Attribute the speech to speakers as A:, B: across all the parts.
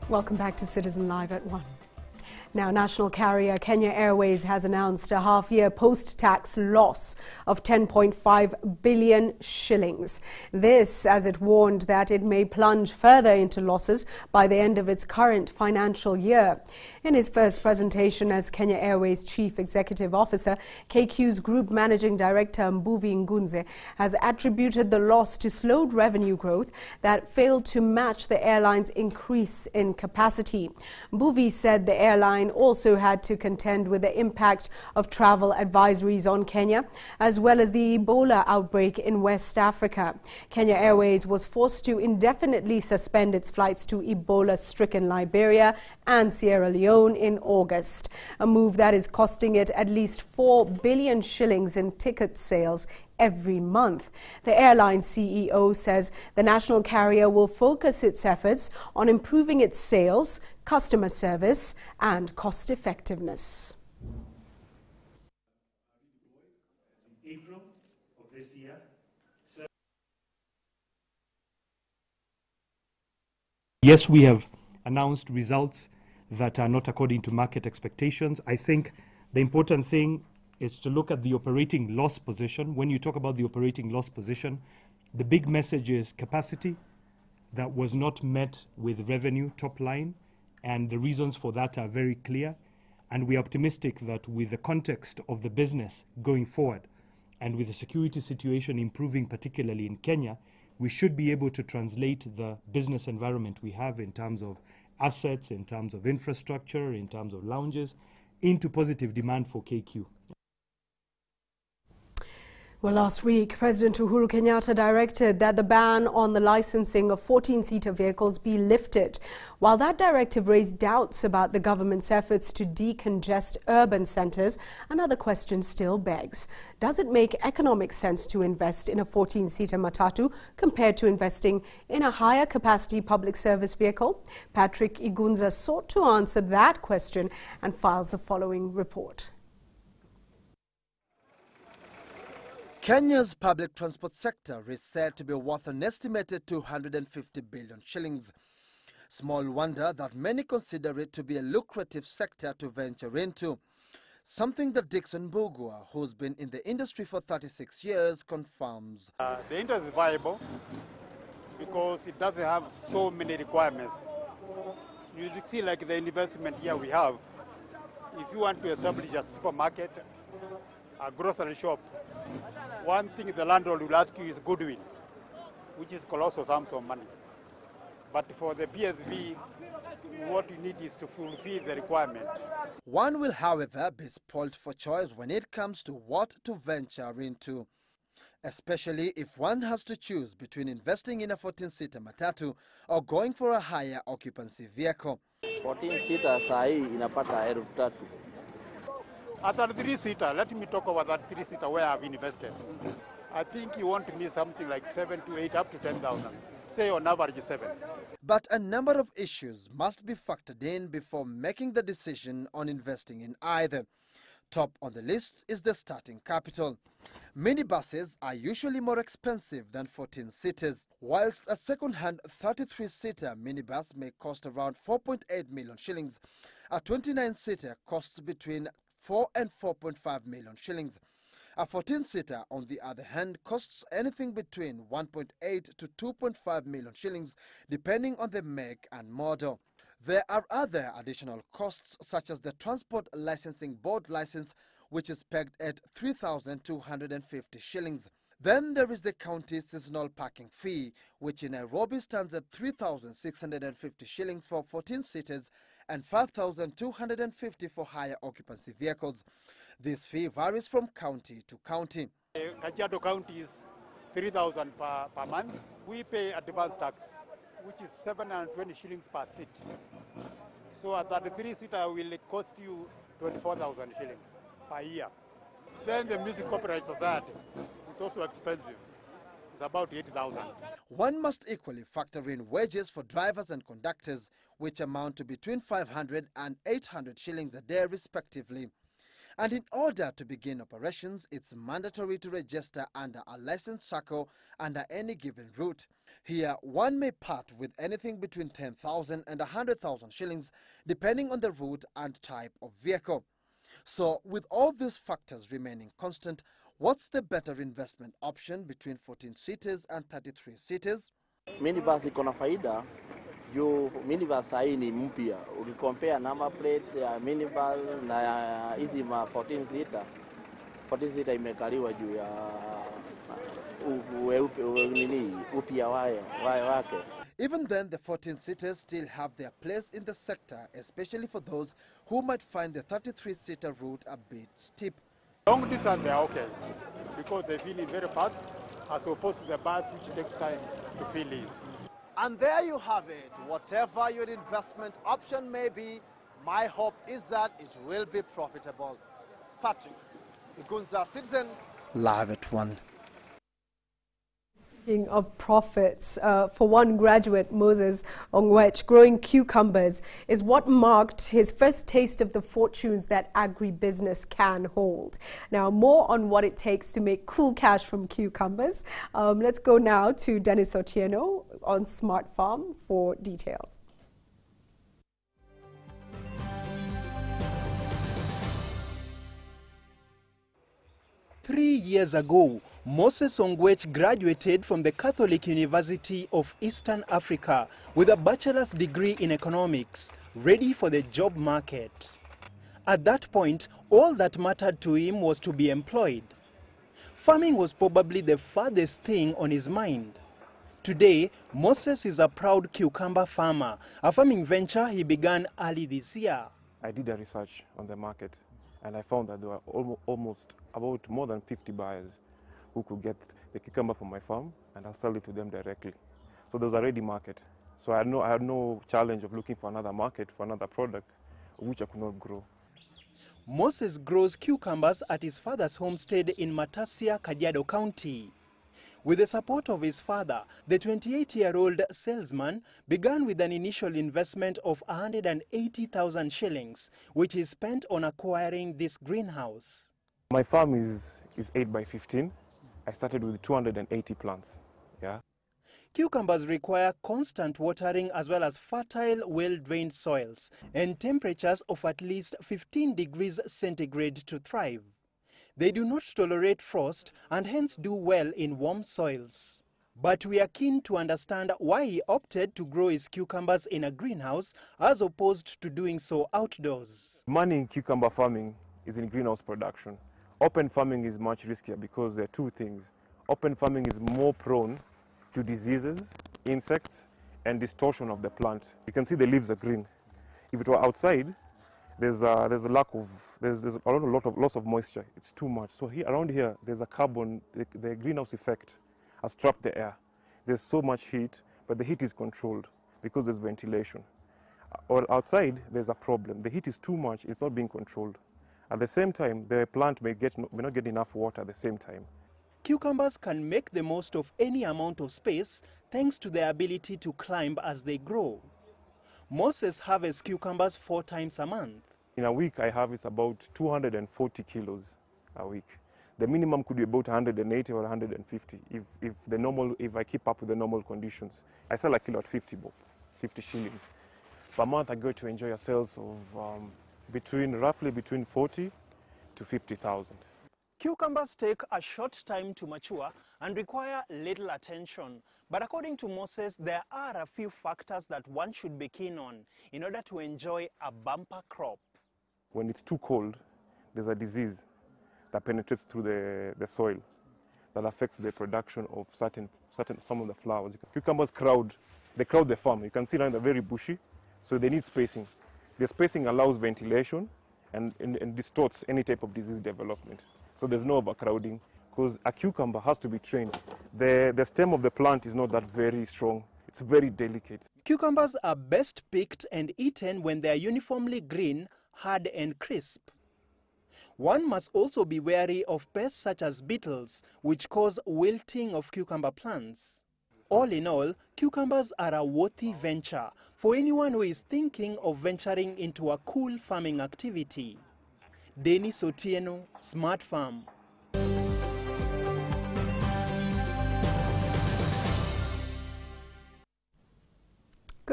A: Welcome back to Citizen Live at 1. Now, national carrier Kenya Airways has announced a half-year post-tax loss of 10.5 billion shillings. This as it warned that it may plunge further into losses by the end of its current financial year. In his first presentation as Kenya Airways Chief Executive Officer, KQ's Group Managing Director Mbuvi Ngunze has attributed the loss to slowed revenue growth that failed to match the airline's increase in capacity. Mbuvi said the airline also had to contend with the impact of travel advisories on Kenya, as well as the Ebola outbreak in West Africa. Kenya Airways was forced to indefinitely suspend its flights to Ebola-stricken Liberia and Sierra Leone in August, a move that is costing it at least 4 billion shillings in ticket sales every month. The airline CEO says the national carrier will focus its efforts on improving its sales, customer service and cost effectiveness.
B: April of this year. Yes, we have announced results that are not according to market expectations. I think the important thing is to look at the operating loss position. When you talk about the operating loss position, the big message is capacity that was not met with revenue top line, and the reasons for that are very clear. And we are optimistic that with the context of the business going forward and with the security situation improving, particularly in Kenya, we should be able to translate the business environment we have in terms of assets, in terms of infrastructure, in terms of lounges, into positive demand for KQ.
A: Well, last week, President Uhuru Kenyatta directed that the ban on the licensing of 14-seater vehicles be lifted. While that directive raised doubts about the government's efforts to decongest urban centres, another question still begs. Does it make economic sense to invest in a 14-seater matatu compared to investing in a higher capacity public service vehicle? Patrick Igunza sought to answer that question and files the following report.
C: Kenya's public transport sector is said to be worth an estimated 250 billion shillings. Small wonder that many consider it to be a lucrative sector to venture into. Something that Dixon Bugua, who's been in the industry for 36 years, confirms.
D: The industry is viable because it doesn't have so many requirements. You see, like the investment here we have, if you want to establish a supermarket, a grocery shop, one thing the landlord will ask you is goodwill, which is colossal sums of money. But for the PSV, what you need is to fulfill the requirement.
C: One will, however, be spoiled for choice when it comes to what to venture into, especially if one has to choose between investing in a 14-seater matatu or going for a higher occupancy vehicle.
E: 14-seater sahi inapata 3,000.
D: At a 3-seater, let me talk about that 3-seater where I've invested. I think you want to need something like 7 to 8 up to 10,000. Say on average 7.
C: But a number of issues must be factored in before making the decision on investing in either. Top on the list is the starting capital. Minibuses are usually more expensive than 14-seaters, whilst a second-hand 33-seater minibus may cost around 4.8 million shillings. A 29-seater costs between 4 and 4.5 million shillings. A 14-seater, on the other hand, costs anything between 1.8 to 2.5 million shillings, depending on the make and model. There are other additional costs, such as the Transport Licensing Board license, which is pegged at 3,250 shillings. Then there is the county seasonal parking fee, which in Nairobi stands at 3,650 shillings for 14-seaters and 5,250 for higher occupancy vehicles. This fee varies from county to county.
D: Kajiado County is 3,000 per month. We pay advance tax, which is 720 shillings per seat. So at that 3-seater will cost you 24,000 shillings per year. Then the Music Copyright Society, it's also expensive. It's about 8,000.
C: One must equally factor in wages for drivers and conductors, which amount to between 500 and 800 shillings a day respectively. And in order to begin operations, it's mandatory to register under a licensed circle under any given route. Here, one may part with anything between 10,000 and 100,000 shillings, depending on the route and type of vehicle. So, with all these factors remaining constant, what's the better investment option between 14-seaters and 33-seaters?
E: Minibus iko na faida juu minibus hii ni mpya. Ukicompare number plate ya minibus na hizi ma 14 seater imekaliwa juu ya upya wake.
C: Even then, the 14-seaters still have their place in the sector, especially for those who might find the 33-seater route a bit steep.
D: Long distance they are okay because they fill in very fast as opposed to the bus which takes time to fill in.
C: And there you have it. Whatever your investment option may be, my hope is that it will be profitable. Patrick, the Gunza Citizen, Live at 1.
A: Speaking of profits, for one graduate, Moses Ongwech, growing cucumbers is what marked his first taste of the fortunes that agribusiness can hold. Now, more on what it takes to make cool cash from cucumbers. Let's go now to Dennis Otieno on Smart Farm for details.
F: Three years ago, Moses Ongwech graduated from the Catholic University of Eastern Africa with a bachelor's degree in economics, ready for the job market. At that point, all that mattered to him was to be employed. Farming was probably the farthest thing on his mind. Today, Moses is a proud cucumber farmer, a farming venture he began early this year.
G: I did a research on the market and I found that there were almost about more than 50 buyers who could get the cucumber from my farm and I'll sell it to them directly. So there was a ready market. So I had no challenge of looking for another market, for another product, which I could not grow.
F: Moses grows cucumbers at his father's homestead in Matasia, Kajiado County. With the support of his father, the 28-year-old salesman began with an initial investment of 180,000 shillings, which he spent on acquiring this greenhouse.
G: My farm is 8 by 15. I started with 280 plants. Yeah.
F: Cucumbers require constant watering as well as fertile, well-drained soils and temperatures of at least 15 degrees centigrade to thrive. They do not tolerate frost and hence do well in warm soils. But we are keen to understand why he opted to grow his cucumbers in a greenhouse as opposed to doing so outdoors.
G: Money in cucumber farming is in greenhouse production. Open farming is much riskier because there are two things. Open farming is more prone to diseases, insects, and distortion of the plant. You can see the leaves are green. If it were outside, there's a lot of loss of moisture. It's too much. So here, around here, there's a carbon, the greenhouse effect has trapped the air. There's so much heat, but the heat is controlled because there's ventilation. Or outside, there's a problem. The heat is too much, it's not being controlled. At the same time, the plant may not get enough water at the same time.
F: Cucumbers can make the most of any amount of space thanks to their ability to climb as they grow. Moses harvests cucumbers 4 times a month.
G: In a week, I harvest about 240 kilos a week. The minimum could be about 180 or 150 if I keep up with the normal conditions. I sell a kilo at 50 shillings. Per month, I go to enjoy a sales of roughly between 40 to 50,000.
F: Cucumbers take a short time to mature and require little attention. But according to Moses, there are a few factors that one should be keen on in order to enjoy a bumper crop.
G: When it's too cold, there's a disease that penetrates through the soil that affects the production of some of the flowers. Cucumbers crowd the farm. You can see now they're very bushy, so they need spacing. The spacing allows ventilation and distorts any type of disease development. So there's no overcrowding because a cucumber has to be trained. The stem of the plant is not that very strong. It's very delicate.
F: Cucumbers are best picked and eaten when they are uniformly green, hard and crisp. One must also be wary of pests such as beetles, which cause wilting of cucumber plants. All in all, cucumbers are a worthy venture for anyone who is thinking of venturing into a cool farming activity. Dennis Otieno, Smart Farm.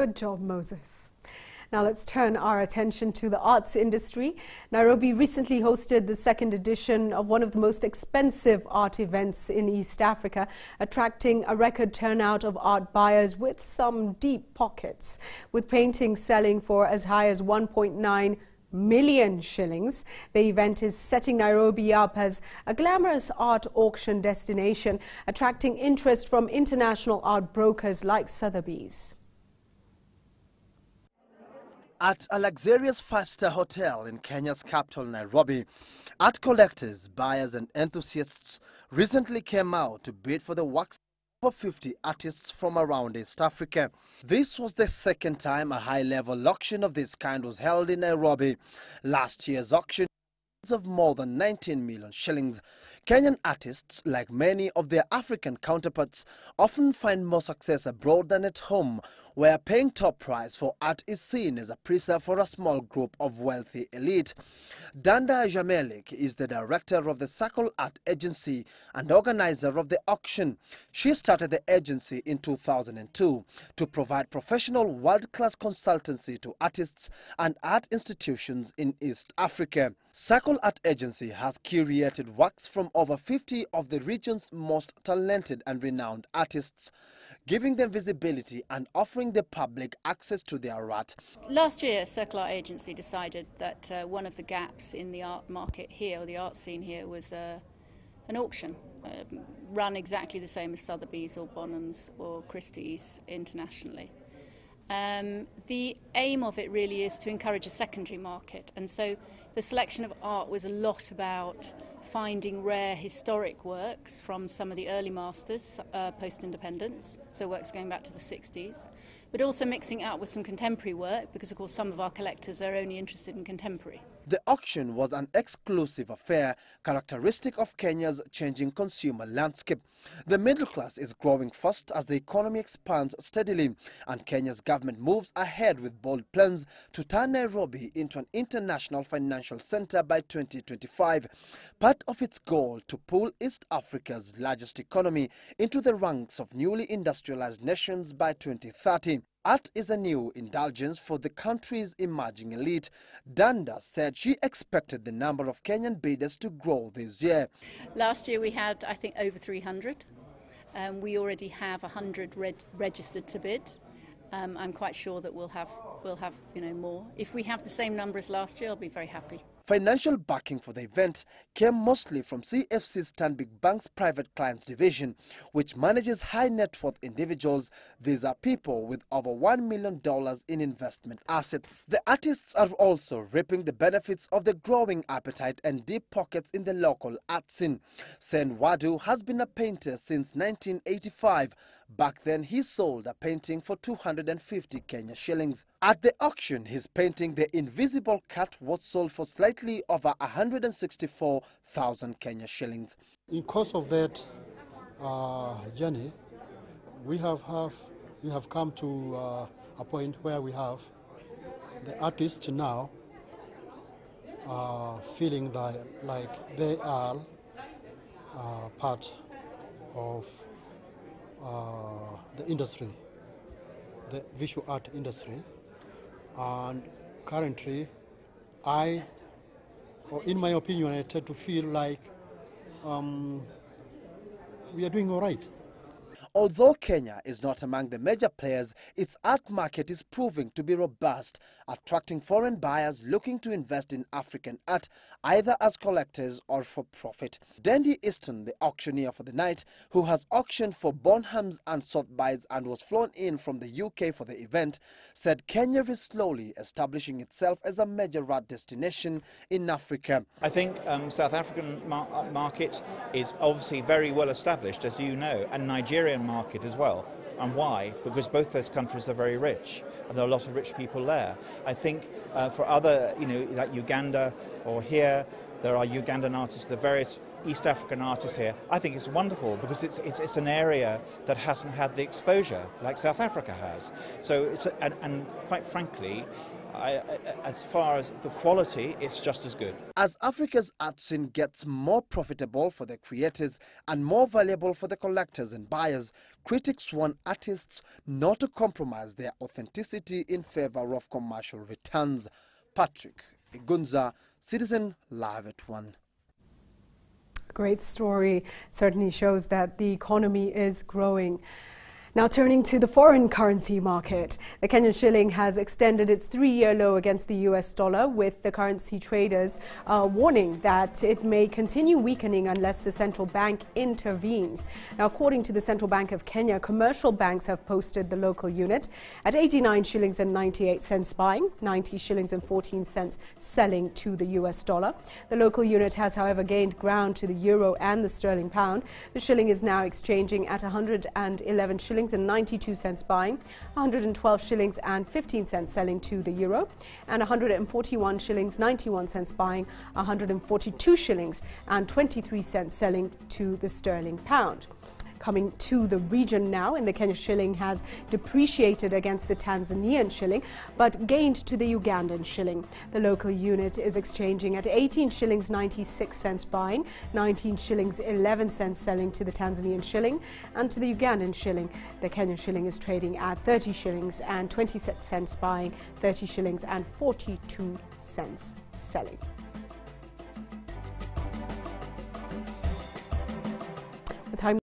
A: Good job, Moses. Now let's turn our attention to the arts industry. Nairobi recently hosted the second edition of one of the most expensive art events in East Africa, attracting a record turnout of art buyers with some deep pockets. With paintings selling for as high as 1.9 million shillings, the event is setting Nairobi up as a glamorous art auction destination, attracting interest from international art brokers like Sotheby's.
C: At a luxurious five-star hotel in Kenya's capital, Nairobi, art collectors, buyers and enthusiasts recently came out to bid for the works of 50 artists from around East Africa. This was the second time a high-level auction of this kind was held in Nairobi. Last year's auction of more than 19 million shillings. Kenyan artists, like many of their African counterparts, often find more success abroad than at home, where paying top price for art is seen as a preserve for a small group of wealthy elite. Danda Jamelik is the director of the Circle Art Agency and organizer of the auction. She started the agency in 2002 to provide professional world-class consultancy to artists and art institutions in East Africa. Circle Art Agency has curated works from over 50 of the region's most talented and renowned artists, giving them visibility and offering the public access to their art.
H: Last year, Circle Art Agency decided that one of the gaps in the art market here, or the art scene here, was an auction run exactly the same as Sotheby's or Bonhams or Christie's internationally. The aim of it really is to encourage a secondary market, and so the selection of art was a lot about finding rare historic works from some of the early masters post-independence, so works going back to the 60s, but also mixing it up with some contemporary work, because of course some of our collectors are only interested in contemporary.
C: The auction was an exclusive affair, characteristic of Kenya's changing consumer landscape. The middle class is growing fast as the economy expands steadily, and Kenya's government moves ahead with bold plans to turn Nairobi into an international financial center by 2025. Part of its goal to pull East Africa's largest economy into the ranks of newly industrialized nations by 2030. Art is a new indulgence for the country's emerging elite. Danda said she expected the number of Kenyan bidders to grow this year.
H: Last year we had, I think, over 300. We already have 100 registered to bid. I'm quite sure that we'll have more. If we have the same number as last year, I'll be very happy.
C: Financial backing for the event came mostly from CFC Stanbic Bank's Private Clients Division, which manages high net worth individuals. These are people with over $1 million in investment assets. The artists are also reaping the benefits of the growing appetite and deep pockets in the local art scene. Sen Wadu has been a painter since 1985. Back then, he sold a painting for 250 Kenya shillings. At the auction, his painting, The Invisible Cat, was sold for slightly over 164,000 Kenya shillings.
I: In course of that journey, we have come to a point where we have the artists now feeling that like they are part of the industry, the visual art industry, and currently in my opinion, I tend to feel like we are doing all right.
C: Although Kenya is not among the major players, its art market is proving to be robust, attracting foreign buyers looking to invest in African art, either as collectors or for profit. Dendi Easton, the auctioneer for the night, who has auctioned for Bonhams and Sotheby's and was flown in from the UK for the event, said Kenya is slowly establishing itself as a major art destination in Africa.
J: I think South African market is obviously very well established, as you know, and Nigerian market as well. And why? Because both those countries are very rich, and there are a lot of rich people there. I think for other, like Uganda or here, there are Ugandan artists, the various East African artists here. I think it's wonderful because it's an area that hasn't had the exposure like South Africa has. So, and quite frankly, as far as the quality, it's just as good.
C: As Africa's art scene gets more profitable for the creators and more valuable for the collectors and buyers, critics warn artists not to compromise their authenticity in favor of commercial returns. Patrick Igunza, Citizen Live at 1.
A: Great story. Certainly shows that the economy is growing. Now turning to the foreign currency market, the Kenyan shilling has extended its 3-year low against the US dollar, with the currency traders warning that it may continue weakening unless the central bank intervenes. Now, according to the Central Bank of Kenya, commercial banks have posted the local unit at 89 shillings and 98 cents buying, 90 shillings and 14 cents selling to the US dollar. The local unit has, however, gained ground to the euro and the sterling pound. The shilling is now exchanging at 111 shillings and 92 cents buying, 112 shillings and 15 cents selling to the euro, and 141 shillings 91 cents buying, 142 shillings and 23 cents selling to the sterling pound. Coming to the region now, and the Kenyan shilling has depreciated against the Tanzanian shilling but gained to the Ugandan shilling. The local unit is exchanging at 18 shillings 96 cents buying, 19 shillings 11 cents selling to the Tanzanian shilling, and to the Ugandan shilling. The Kenyan shilling is trading at 30 shillings and 26 cents buying, 30 shillings and 42 cents selling. The time